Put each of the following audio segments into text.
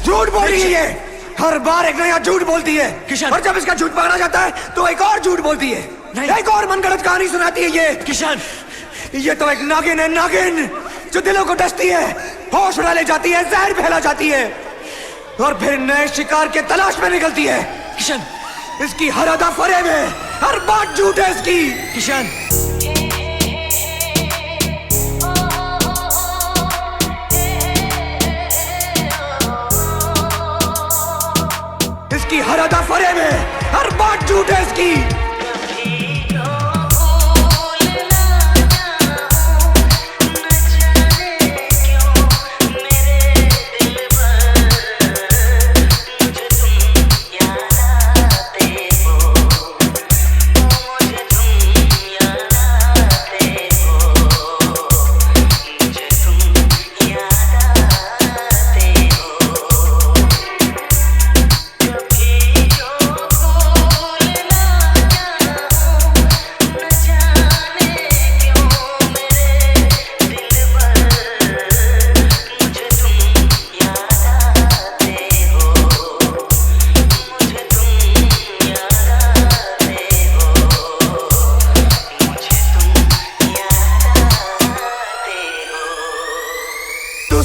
झूठ बोल रही है ये। हर बार एक नया झूठ बोलती है किशन। और जब इसका झूठ पकड़ा जाता है तो एक और झूठ बोलती है, एक और मनगढ़ंत कहानी सुनाती है ये। किशन, ये तो एक नागिन है, नागिन जो दिलों को डसती है, होश उड़ा ले जाती है, जहर फैला जाती है और फिर नए शिकार के तलाश में निकलती है। किशन, इसकी हर अदा फरेब है, हर बात झूठ है इसकी। किशन, इसकी हर अदा फरेब है, हर बात झूठ है इसकी।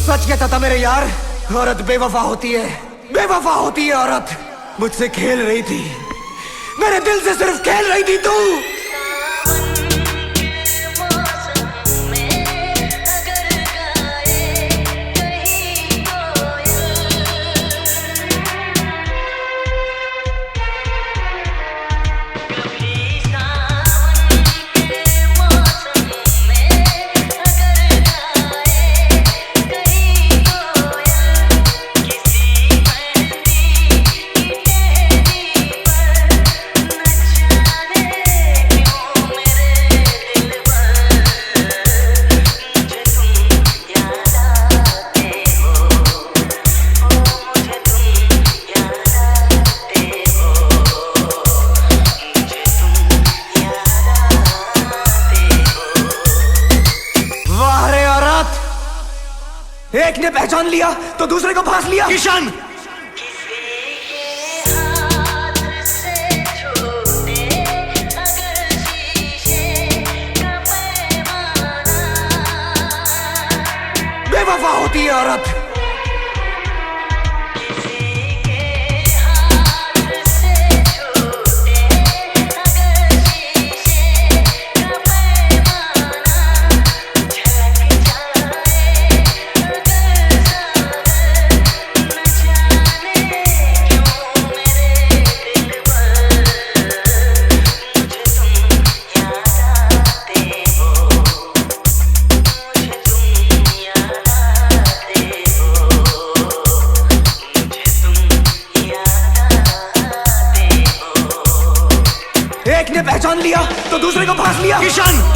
सच कहता था मेरे यार, औरत बेवफा होती है, बेवफा होती है औरत। मुझसे खेल रही थी, मेरे दिल से सिर्फ खेल रही थी तू। एक ने पहचान लिया तो दूसरे को फांस लिया। किशन, बेवफा होती है औरत। एक ने पहचान लिया तो दूसरे को फांस लिया। किशन,